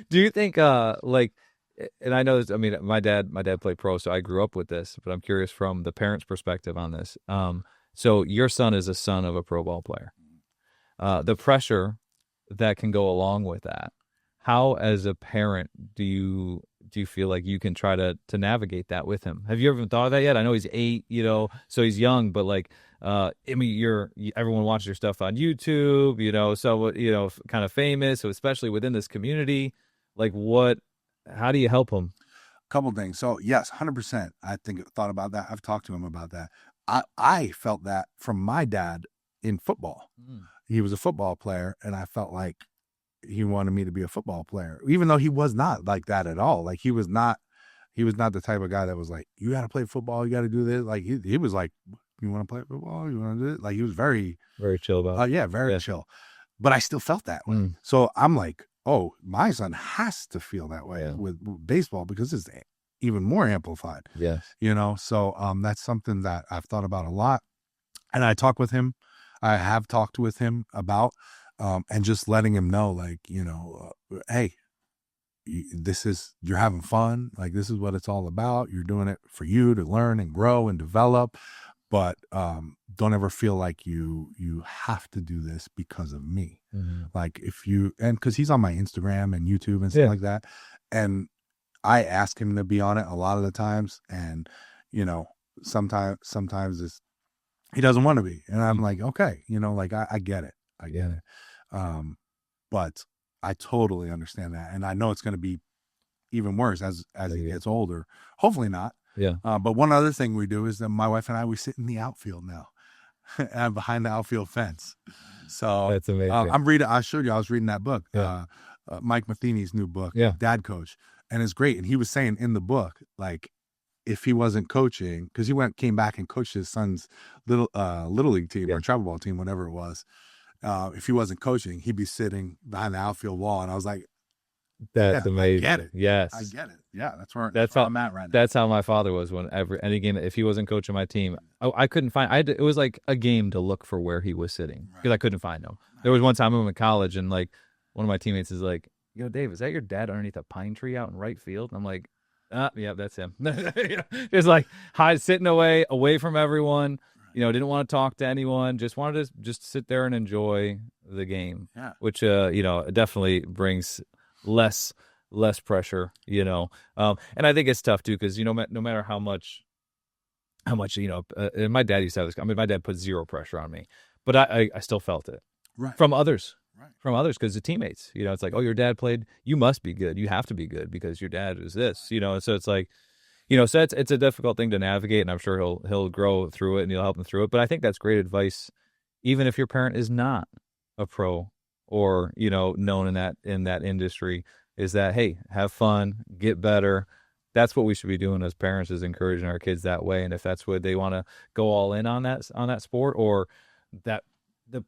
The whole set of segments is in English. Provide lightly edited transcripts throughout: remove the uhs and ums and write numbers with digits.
Do you think like, and I know this, I mean my dad played pro, so I grew up with this, but I'm curious from the parents' perspective on this. So your son is a son of a pro ball player. The pressure that can go along with that. How, as a parent, do you feel like you can try to navigate that with him? Have you ever thought of that yet? I know he's 8, so he's young, but like, I mean, everyone watches your stuff on YouTube, so kind of famous, so especially within this community, like how do you help him? Couple things. So yes, 100%. I think thought about that. I've talked to him about that. I felt that from my dad in football. Mm. He was a football player, and I felt like he wanted me to be a football player, even though he was not like that at all. Like he was not the type of guy that was like, you got to play football, you got to do this. Like he was like, you want to play football, you want to do it. Like he was very, Very chill about it. yeah, very Yeah. chill. But I still felt that way. Mm. So I'm like, oh, my son has to feel that way Yeah. with baseball because it's even more amplified. Yes. So that's something that I've thought about a lot, and I talk with him. I have talked with him about, and just letting him know, like, hey, you're having fun. Like, this is what it's all about. You're doing it for you to learn and grow and develop, but don't ever feel like you have to do this because of me. Mm-hmm. Like and because he's on my Instagram and YouTube and stuff Yeah. like that, and I ask him to be on it a lot of the times, and sometimes he doesn't want to be, and I'm like, okay, like I get it, Yeah. but I totally understand that, and I know it's going to be even worse as he Yeah. gets older. Hopefully not. Yeah. But one other thing we do is that my wife and I, we sit in the outfield now. I'm behind the outfield fence. So That's amazing. I'm reading. I showed you I was reading that book, Yeah. Mike Matheny's new book, Yeah. Dad Coach, and it's great. And he was saying in the book, like, if he wasn't coaching, because he came back and coached his son's little league team or travel ball team, whatever it was. If he wasn't coaching, he'd be sitting behind the outfield wall. And I was like, That's yeah, amazing. I get it. Yes. I get it. Yeah, that's where how I'm at right now. That's how my father was whenever any game. If he wasn't coaching my team, I couldn't find. It was like a game to look for where he was sitting because I couldn't find him. There was one time I went to college and like one of my teammates is like, "Yo, Dave, is that your dad underneath a pine tree out in right field?" And I'm like, yeah, that's him." Just like sitting away from everyone. Didn't want to talk to anyone. Just wanted to just sit there and enjoy the game. Yeah. Which definitely brings less pressure, and I think it's tough too because no matter how much and my dad used to have this. I mean, my dad put zero pressure on me, but I still felt it from others, because the teammates, it's like, oh, your dad played, you must be good, you have to be good because your dad is this, and so it's like, so it's a difficult thing to navigate, and I'm sure he'll grow through it and you'll help him through it. But I think that's great advice, even if your parent is not a pro or known in that industry, is that, hey, have fun, get better. That's what we should be doing as parents, is encouraging our kids that way. And if that's what they want to go all in on that sport, or the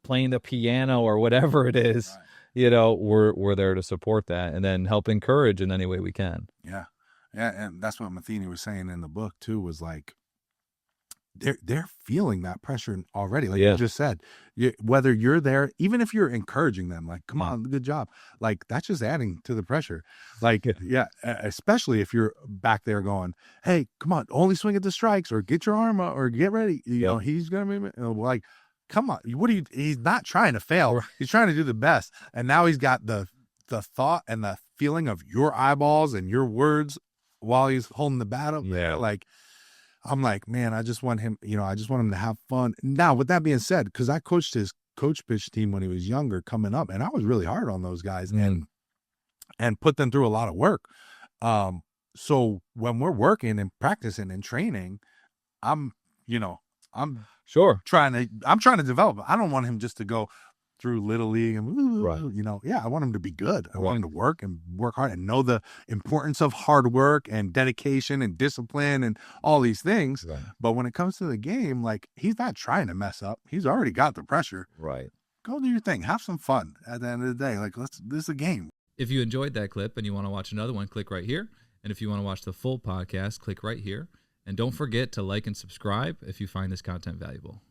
playing the piano or whatever it is, we're there to support that and then help encourage in any way we can. Yeah. Yeah. And that's what Matheny was saying in the book too, was like, they're feeling that pressure already. Like you just said, whether you're there, even if you're encouraging them, like, come on, good job. Like, that's just adding to the pressure. Like, especially if you're back there going, hey, come on, only swing at the strikes, or get your arm up, or get ready. He's going to be like, come on. He's not trying to fail. Right. He's trying to do the best. And now he's got the thought and the feeling of your eyeballs and your words while he's holding the bat up. Yeah. Like, I'm like, man, I just want him, to have fun. Now, with that being said, because I coached his coach pitch team when he was younger coming up, and I was really hard on those guys and put them through a lot of work. So when we're working and practicing and training, I'm trying to develop. I don't want him just to go through Little League and I want him to be good. I want him to work hard and know the importance of hard work and dedication and discipline and all these things. Right. But when it comes to the game, like, he's not trying to mess up. He's already got the pressure. Right. Go do your thing. Have some fun at the end of the day. Like, this is a game. If you enjoyed that clip and you want to watch another one, click right here. And if you want to watch the full podcast, click right here. And don't forget to like and subscribe if you find this content valuable.